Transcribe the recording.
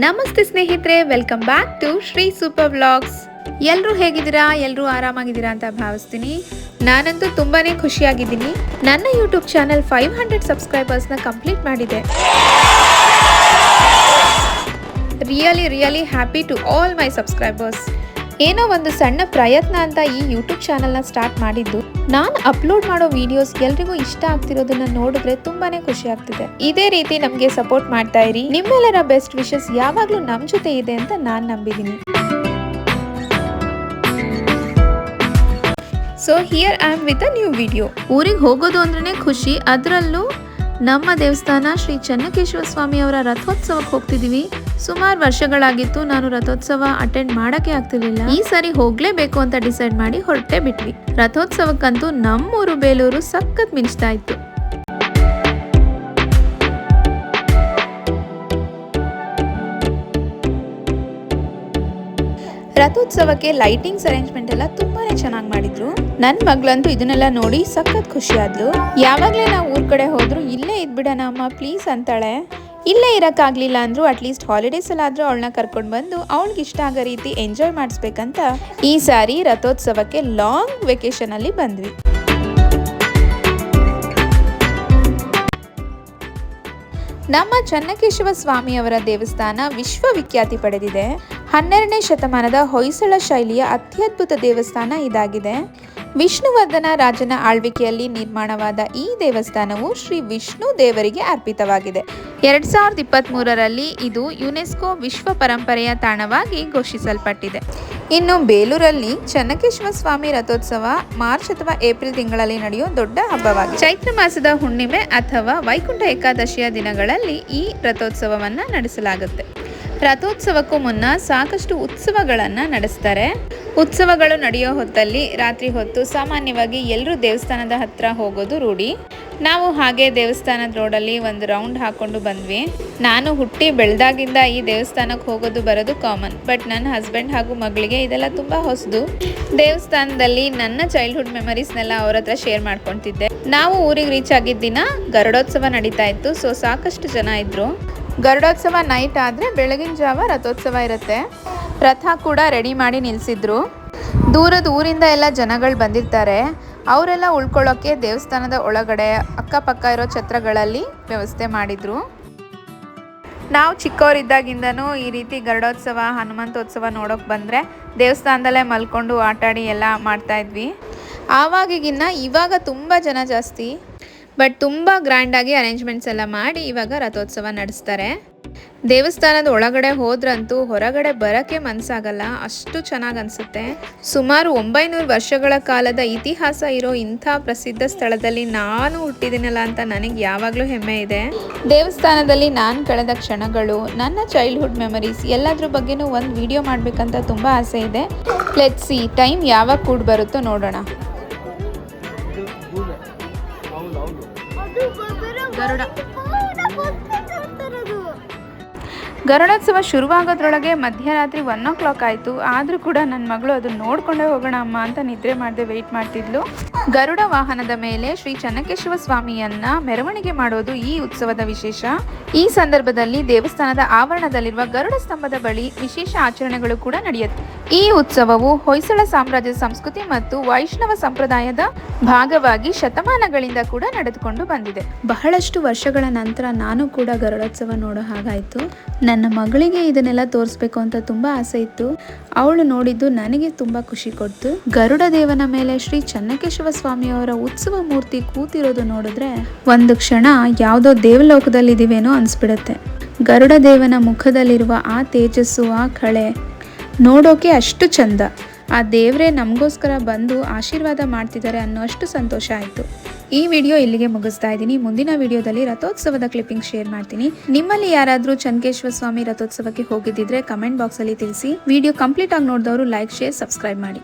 ನಮಸ್ತೆ ಸ್ನೇಹಿತರೆ, welcome back to Shri super vlogs. ಎಲ್ಲರೂ ಹೇಗಿದ್ದೀರಾ? ಎಲ್ಲರೂ ಆರಾಮಾಗಿದ್ದೀರಾ ಅಂತ ಭಾವಿಸ್ತೀನಿ. ನಾನಂತೂ ತುಂಬಾನೇ ಖುಷಿಯಾಗಿದ್ದೀನಿ. ನನ್ನ ಯೂಟ್ಯೂಬ್ ಚಾನಲ್ 500 ಸಬ್ಸ್ಕ್ರೈಬರ್ಸ್ನ ಕಂಪ್ಲೀಟ್ ಮಾಡಿದೆ. Really happy to all my subscribers. ಏನೋ ಒಂದು ಸಣ್ಣ ಪ್ರಯತ್ನ ಅಂತ ಈ ಯೂಟ್ಯೂಬ್ ಚಾನಲ್ನ ಸ್ಟಾರ್ಟ್ ಮಾಡಿದ್ದು. ನಾನು ಅಪ್ಲೋಡ್ ಮಾಡೋ ವಿಡಿಯೋಸ್ ಎಲ್ರಿಗೂ ಇಷ್ಟ ಆಗ್ತಿರೋದನ್ನ ನೋಡಿದ್ರೆ ತುಂಬಾನೇ ಖುಷಿ ಆಗ್ತಿದೆ. ಇದೇ ರೀತಿ ನಮಗೆ ಸಪೋರ್ಟ್ ಮಾಡ್ತಾ ಇರಿ. ನಿಮ್ಮೆಲ್ಲರ ಬೆಸ್ಟ್ ವಿಶಸ್ ಯಾವಾಗ್ಲೂ ನಮ್ ಜೊತೆ ಇದೆ ಅಂತ ನಾನು ನಂಬಿದ್ದೀನಿ. So here I am with a new video. ಊರಿಗೆ ಹೋಗೋದು ಅಂದ್ರೇನೆ ಖುಷಿ. ಅದರಲ್ಲೂ ನಮ್ಮ ದೇವಸ್ಥಾನ ಶ್ರೀ ಚೆನ್ನಕೇಶವ ಸ್ವಾಮಿ ಅವರ ರಥೋತ್ಸವಕ್ಕೆ ಹೋಗ್ತಿದೀವಿ. ಸುಮಾರು ವರ್ಷಗಳಾಗಿತ್ತು ನಾನು ರಥೋತ್ಸವ ಅಟೆಂಡ್ ಮಾಡಕ್ಕೆ ಆಗ್ತಿರ್ಲಿಲ್ಲ. ಈ ಸಾರಿ ಹೋಗ್ಲೇಬೇಕು ಅಂತ ಡಿಸೈಡ್ ಮಾಡಿ ಹೊರಟೆ ಬಿಟ್ವಿ. ರಥೋತ್ಸವಕ್ಕಂತೂ ನಮ್ಮೂರು ಬೇಲೂರು ಸಖತ್ ಮಿಂಚ್ತಾ ಇತ್ತು. ರಥೋತ್ಸವಕ್ಕೆ ಲೈಟಿಂಗ್ಸ್ ಅರೇಂಜ್ಮೆಂಟ್ ಎಲ್ಲ ತುಂಬಾನೇ ಚೆನ್ನಾಗಿ ಮಾಡಿದ್ರು. ನನ್ ಮಗಳಂತೂ ಇದನ್ನೆಲ್ಲ ನೋಡಿ ಸಖತ್ ಖುಷಿ ಆದ್ಲು. ಯಾವಾಗ್ಲೇ ನಾವು ಊರ್ ಕಡೆ ಹೋದ್ರು ಇಲ್ಲೇ ಇದ್ಬಿಡೋಣ ಅಮ್ಮ ಪ್ಲೀಸ್ ಅಂತಾಳೆ. ಇಲ್ಲೇ ಇರಕ್ಕಾಗ್ಲಿಲ್ಲ ಅಂದ್ರೂ ಅಟ್ಲೀಸ್ಟ್ ಹಾಲಿಡೇಸ್ ಅಲ್ಲಾದ್ರೂ ಅವಳನ್ನ ಕರ್ಕೊಂಡು ಬಂದು ಅವಳಿಗೆ ಇಷ್ಟ ಆಗೋ ರೀತಿ ಎಂಜಾಯ್ ಮಾಡಿಸ್ಬೇಕಂತ ಈ ಸಾರಿ ರಥೋತ್ಸವಕ್ಕೆ ಲಾಂಗ್ ವೆಕೇಶನ್ ಅಲ್ಲಿ ಬಂದ್ವಿ. ನಮ್ಮ ಚೆನ್ನಕೇಶವ ಸ್ವಾಮಿಯವರ ದೇವಸ್ಥಾನ ವಿಶ್ವವಿಖ್ಯಾತಿ ಪಡೆದಿದೆ. 12ನೇ ಶತಮಾನದ ಹೊಯ್ಸಳ ಶೈಲಿಯ ಅತ್ಯದ್ಭುತ ದೇವಸ್ಥಾನ ಇದಾಗಿದೆ. ವಿಷ್ಣುವರ್ಧನ ರಾಜನ ಆಳ್ವಿಕೆಯಲ್ಲಿ ನಿರ್ಮಾಣವಾದ ಈ ದೇವಸ್ಥಾನವು ಶ್ರೀ ವಿಷ್ಣು ದೇವರಿಗೆ ಅರ್ಪಿತವಾಗಿದೆ. 2023ರಲ್ಲಿ ಇದು ಯುನೆಸ್ಕೋ ವಿಶ್ವ ಪರಂಪರೆಯ ತಾಣವಾಗಿ ಘೋಷಿಸಲ್ಪಟ್ಟಿದೆ. ಇನ್ನು ಬೇಲೂರಲ್ಲಿ ಚೆನ್ನಕೇಶವ ಸ್ವಾಮಿ ರಥೋತ್ಸವ ಮಾರ್ಚ್ ಅಥವಾ ಏಪ್ರಿಲ್ ತಿಂಗಳಲ್ಲಿ ನಡೆಯುವ ದೊಡ್ಡ ಹಬ್ಬವಾಗಿದೆ. ಚೈತ್ರ ಮಾಸದ ಹುಣ್ಣಿಮೆ ಅಥವಾ ವೈಕುಂಠ ಏಕಾದಶಿಯ ದಿನಗಳಲ್ಲಿ ಈ ರಥೋತ್ಸವವನ್ನ ನಡೆಸಲಾಗುತ್ತೆ. ರಥೋತ್ಸವಕ್ಕೂ ಮುನ್ನ ಸಾಕಷ್ಟು ಉತ್ಸವಗಳನ್ನು ನಡೆಸ್ತಾರೆ. ಉತ್ಸವಗಳು ನಡೆಯೋ ಹೊತ್ತಲ್ಲಿ ರಾತ್ರಿ ಹೊತ್ತು ಸಾಮಾನ್ಯವಾಗಿ ಎಲ್ಲರೂ ದೇವಸ್ಥಾನದ ಹತ್ರ ಹೋಗೋದು ರೂಢಿ. ನಾವು ಹಾಗೆ ದೇವಸ್ಥಾನದ ರೋಡಲ್ಲಿ ಒಂದು ರೌಂಡ್ ಹಾಕೊಂಡು ಬಂದ್ವಿ. ನಾನು ಹುಟ್ಟಿ ಬೆಳೆದಾಗಿಂದ ಈ ದೇವಸ್ಥಾನಕ್ಕೆ ಹೋಗೋದು ಬರೋದು ಕಾಮನ್. ಬಟ್ ನನ್ನ ಹಸ್ಬೆಂಡ್ ಹಾಗೂ ಮಗಳಿಗೆ ಇದೆಲ್ಲ ತುಂಬ ಹೊಸದು. ದೇವಸ್ಥಾನದಲ್ಲಿ ನನ್ನ ಚೈಲ್ಡ್ಹುಡ್ ಮೆಮರೀಸ್ನೆಲ್ಲ ಅವ್ರ ಹತ್ರ ಶೇರ್ ಮಾಡ್ಕೊತಿದ್ದೆ. ನಾವು ಊರಿಗೆ ರೀಚ್ ಆಗಿದ್ದ ದಿನ ಗರುಡೋತ್ಸವ ನಡೀತಾ ಇತ್ತು. ಸೊ ಸಾಕಷ್ಟು ಜನ ಇದ್ರು. ಗರುಡೋತ್ಸವ ನೈಟ್ ಆದರೆ ಬೆಳಗಿನ ಜಾವ ರಥೋತ್ಸವ ಇರುತ್ತೆ. ರಥ ಕೂಡ ರೆಡಿ ಮಾಡಿ ನಿಲ್ಲಿಸಿದ್ರು. ದೂರದ ಊರಿಂದ ಎಲ್ಲ ಜನಗಳು ಬಂದಿರ್ತಾರೆ. ಅವರೆಲ್ಲ ಉಳ್ಕೊಳ್ಳೋಕ್ಕೆ ದೇವಸ್ಥಾನದ ಒಳಗಡೆ ಅಕ್ಕಪಕ್ಕ ಇರೋ ಛತ್ರಗಳಲ್ಲಿ ವ್ಯವಸ್ಥೆ ಮಾಡಿದ್ರು. ನಾವು ಚಿಕ್ಕವರಿದ್ದಾಗಿಂದನೂ ಈ ರೀತಿ ಗರುಡೋತ್ಸವ ಹನುಮಂತೋತ್ಸವ ನೋಡೋಕೆ ಬಂದರೆ ದೇವಸ್ಥಾನದಲ್ಲೇ ಮಲ್ಕೊಂಡು ಆಟಾಡಿ ಎಲ್ಲ ಮಾಡ್ತಾ ಇದ್ವಿ. ಆವಾಗಿಗಿನ್ನ ಇವಾಗ ತುಂಬ ಜನ ಜಾಸ್ತಿ. ಬಟ್ ತುಂಬ ಗ್ರ್ಯಾಂಡಾಗಿ ಅರೇಂಜ್ಮೆಂಟ್ಸ್ ಎಲ್ಲ ಮಾಡಿ ಇವಾಗ ರಥೋತ್ಸವ ನಡೆಸ್ತಾರೆ. ದೇವಸ್ಥಾನದ ಒಳಗಡೆ ಹೋದ್ರಂತೂ ಹೊರಗಡೆ ಬರೋಕ್ಕೆ ಮನಸ್ಸಾಗಲ್ಲ, ಅಷ್ಟು ಚೆನ್ನಾಗಿ ಅನಿಸುತ್ತೆ. ಸುಮಾರು 900 ವರ್ಷಗಳ ಕಾಲದ ಇತಿಹಾಸ ಇರೋ ಇಂಥ ಪ್ರಸಿದ್ಧ ಸ್ಥಳದಲ್ಲಿ ನಾನು ಹುಟ್ಟಿದ್ದೀನಲ್ಲ ಅಂತ ನನಗೆ ಯಾವಾಗಲೂ ಹೆಮ್ಮೆ ಇದೆ. ದೇವಸ್ಥಾನದಲ್ಲಿ ನಾನು ಕಳೆದ ಕ್ಷಣಗಳು, ನನ್ನ ಚೈಲ್ಡ್ಹುಡ್ ಮೆಮರೀಸ್ ಎಲ್ಲದ್ರ ಬಗ್ಗೆನೂ ಒಂದು ವಿಡಿಯೋ ಮಾಡಬೇಕಂತ ತುಂಬ ಆಸೆ ಇದೆ. ಲೆಟ್ಸ್ ಸಿ ಟೈಮ್ ಯಾವಾಗ ಕೂಡ ಬರುತ್ತೋ ನೋಡೋಣ. ಗರುಡೋತ್ಸವ ಶುರುವಾಗೋದ್ರೊಳಗೆ ಮಧ್ಯರಾತ್ರಿ 1 o'clock ಆಯಿತು. ಆದರೂ ಕೂಡ ನನ್ನ ಮಗಳು ಅದನ್ನು ನೋಡ್ಕೊಂಡೇ ಹೋಗೋಣ ಅಮ್ಮ ಅಂತ ನಿದ್ರೆ ಮಾಡದೆ ವೆಯ್ಟ್ ಮಾಡ್ತಿದ್ಲು. ಗರುಡ ವಾಹನದ ಮೇಲೆ ಶ್ರೀ ಚೆನ್ನಕೇಶವ ಸ್ವಾಮಿಯನ್ನ ಮೆರವಣಿಗೆ ಮಾಡೋದು ಈ ಉತ್ಸವದ ವಿಶೇಷ. ಈ ಸಂದರ್ಭದಲ್ಲಿ ದೇವಸ್ಥಾನದ ಆವರಣದಲ್ಲಿರುವ ಗರುಡ ಸ್ತಂಭದ ಬಳಿ ವಿಶೇಷ ಆಚರಣೆಗಳು ಕೂಡ ನಡೆಯುತ್ತೆ. ಈ ಉತ್ಸವವು ಹೊಯ್ಸಳ ಸಾಮ್ರಾಜ್ಯದ ಸಂಸ್ಕೃತಿ ಮತ್ತು ವೈಷ್ಣವ ಸಂಪ್ರದಾಯದ ಭಾಗವಾಗಿ ಶತಮಾನಗಳಿಂದ ಕೂಡ ನಡೆದುಕೊಂಡು ಬಂದಿದೆ. ಬಹಳಷ್ಟು ವರ್ಷಗಳ ನಂತರ ನಾನು ಕೂಡ ಗರುಡೋತ್ಸವ ನೋಡೋ ಹಾಗಾಯಿತು. ನನ್ನ ಮಗಳಿಗೆ ಇದನ್ನೆಲ್ಲ ತೋರಿಸ್ಬೇಕು ಅಂತ ತುಂಬ ಆಸೆ ಇತ್ತು. ಅವಳು ನೋಡಿದ್ದು ನನಗೆ ತುಂಬ ಖುಷಿ ಕೊಡ್ತು. ಗರುಡ ದೇವನ ಮೇಲೆ ಶ್ರೀ ಚೆನ್ನಕೇಶವ ಸ್ವಾಮಿಯವರ ಉತ್ಸವ ಮೂರ್ತಿ ಕೂತಿರೋದು ನೋಡಿದ್ರೆ ಒಂದು ಕ್ಷಣ ಯಾವುದೋ ದೇವಲೋಕದಲ್ಲಿದ್ದೀವೇನೋ ಅನಿಸ್ಬಿಡುತ್ತೆ. ಗರುಡ ದೇವನ ಮುಖದಲ್ಲಿರುವ ಆ ತೇಜಸ್ಸು, ಆ ಕಳೆ ನೋಡೋಕೆ ಅಷ್ಟು ಚಂದ. ಆ ದೇವರೇ ನಮಗೋಸ್ಕರ ಬಂದು ಆಶೀರ್ವಾದ ಮಾಡ್ತಿದ್ದಾರೆ ಅನ್ನೋ ಅಷ್ಟು ಸಂತೋಷ ಆಯಿತು. ಈ ವಿಡಿಯೋ ಇಲ್ಲಿಗೆ ಮುಗಿಸ್ತಾ ಇದ್ದೀನಿ. ಮುಂದಿನ ವಿಡಿಯೋದಲ್ಲಿ ರಥೋತ್ಸವದ ಕ್ಲಿಪ್ಪಿಂಗ್ ಶೇರ್ ಮಾಡ್ತೀನಿ. ನಿಮ್ಮಲ್ಲಿ ಯಾರಾದರೂ ಚೆನ್ನಕೇಶವ ಸ್ವಾಮಿ ರಥೋತ್ಸವಕ್ಕೆ ಹೋಗಿದ್ದಿದ್ರೆ ಕಮೆಂಟ್ ಬಾಕ್ಸಲ್ಲಿ ತಿಳಿಸಿ. ವಿಡಿಯೋ ಕಂಪ್ಲೀಟ್ ಆಗಿ ನೋಡಿದವರು ಲೈಕ್, ಶೇರ್, ಸಬ್ಸ್ಕ್ರೈಬ್ ಮಾಡಿ.